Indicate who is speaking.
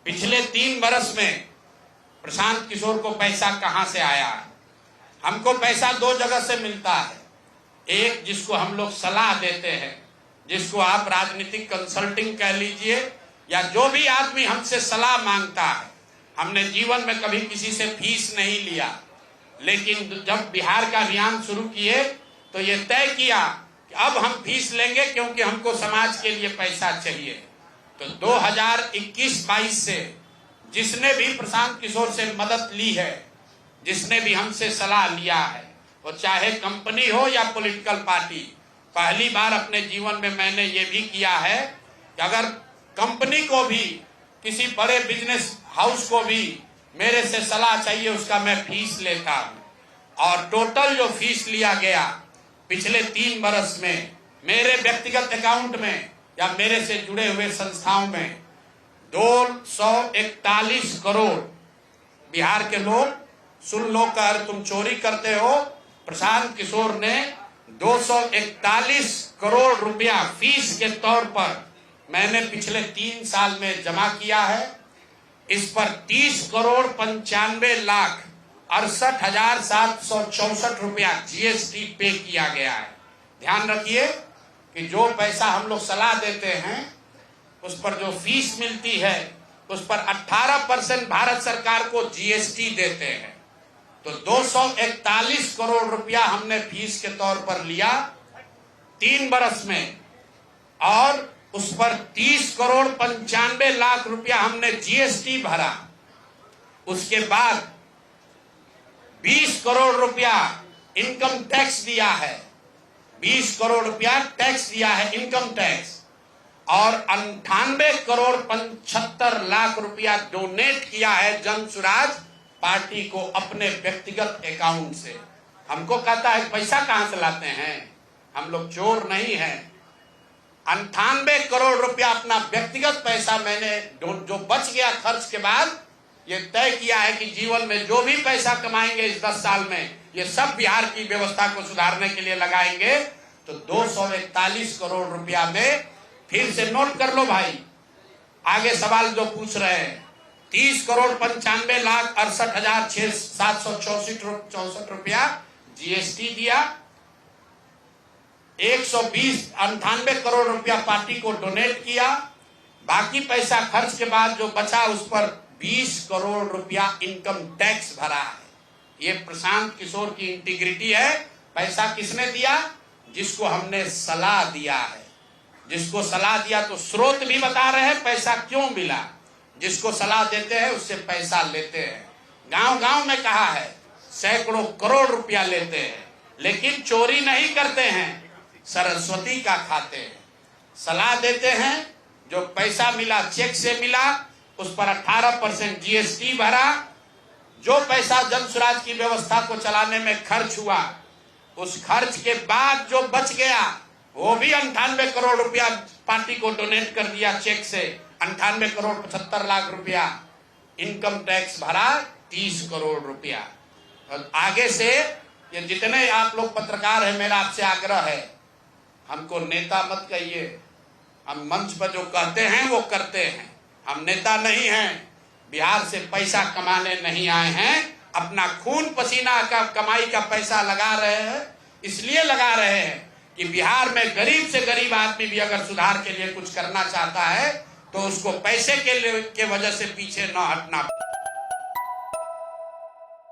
Speaker 1: पिछले 3 वर्ष में प्रशांत किशोर को पैसा कहां से आया है? हमको पैसा 2 जगह से मिलता है। एक, जिसको हम लोग सलाह देते हैं, जिसको आप राजनीतिक कंसल्टिंग कह लीजिए, या जो भी आदमी हमसे सलाह मांगता है। हमने जीवन में कभी किसी से फीस नहीं लिया, लेकिन जब बिहार का अभियान शुरू किए तो ये तय किया कि अब हम फीस लेंगे, क्योंकि हमको समाज के लिए पैसा चाहिए। तो 2021-22 से जिसने भी प्रशांत किशोर से मदद ली है, जिसने भी हमसे सलाह लिया है, वो चाहे कंपनी हो या पॉलिटिकल पार्टी, पहली बार अपने जीवन में मैंने ये भी किया है कि अगर कंपनी को भी, किसी बड़े बिजनेस हाउस को भी मेरे से सलाह चाहिए, उसका मैं फीस लेता हूं। और टोटल जो फीस लिया गया पिछले 3 वर्ष में मेरे व्यक्तिगत अकाउंट में या मेरे से जुड़े हुए संस्थाओं में 241 करोड़। बिहार के लोग सुन लो, कर तुम चोरी करते हो, प्रशांत किशोर ने 241 करोड़ रुपया फीस के तौर पर मैंने पिछले 3 साल में जमा किया है। इस पर 30 करोड़ 95 लाख 68,764 रुपया जीएसटी पे किया गया है। ध्यान रखिए कि जो पैसा हम लोग सलाह देते हैं, उस पर जो फीस मिलती है, उस पर 18% भारत सरकार को जीएसटी देते हैं। तो 241 करोड़ रुपया हमने फीस के तौर पर लिया 3 वर्ष में, और उस पर 30 करोड़ 95 लाख रुपया हमने जीएसटी भरा। उसके बाद 20 करोड़ रुपया इनकम टैक्स दिया है, 20 करोड़ रुपया टैक्स दिया है, इनकम टैक्स, और 98 करोड़ 75 लाख रुपया डोनेट किया है जन सुराज पार्टी को अपने व्यक्तिगत अकाउंट से। हमको कहता है पैसा कहां से लाते हैं, हम लोग चोर नहीं हैं। 98 करोड़ रुपया अपना व्यक्तिगत पैसा मैंने जो बच गया खर्च के बाद ये तय किया है कि जीवन में जो भी पैसा कमाएंगे इस 10 साल में, ये सब बिहार की व्यवस्था को सुधारने के लिए लगाएंगे। तो 241 करोड़ रुपया में, फिर से नोट कर लो भाई, आगे सवाल जो पूछ रहे हैं, 30 करोड़ 95 लाख 68,764 रुपया जीएसटी दिया, 198 करोड़ रुपया पार्टी को डोनेट किया, बाकी पैसा खर्च के बाद जो बचा उस पर 20 करोड़ रुपया इनकम टैक्स भरा है। ये प्रशांत किशोर की इंटीग्रिटी है। पैसा किसने दिया? जिसको हमने सलाह दिया है। जिसको सलाह दिया तो स्रोत भी बता रहे हैं पैसा क्यों मिला। जिसको सलाह देते हैं उससे पैसा लेते हैं। गांव गांव में कहा है, सैकड़ों करोड़ रुपया लेते हैं, लेकिन चोरी नहीं करते हैं, सरस्वती का खाते हैं। सलाह देते हैं, जो पैसा मिला चेक से मिला, उस पर 18% जीएसटी भरा। जो पैसा जन सुराज की व्यवस्था को चलाने में खर्च हुआ, उस खर्च के बाद जो बच गया वो भी 98 करोड़ रुपया पार्टी को डोनेट कर दिया चेक से। 98 करोड़ 75 लाख रुपया इनकम टैक्स भरा, 30 करोड़ रुपया। और आगे से ये जितने आप लोग पत्रकार हैं, मेरा आपसे आग्रह है, हमको नेता मत कहिए। हम मंच पर जो कहते हैं वो करते हैं। हम नेता नहीं हैं, बिहार से पैसा कमाने नहीं आए हैं। अपना खून पसीना का कमाई का पैसा लगा रहे हैं। इसलिए लगा रहे हैं कि बिहार में गरीब से गरीब आदमी भी अगर सुधार के लिए कुछ करना चाहता है तो उसको पैसे के वजह से पीछे न हटना।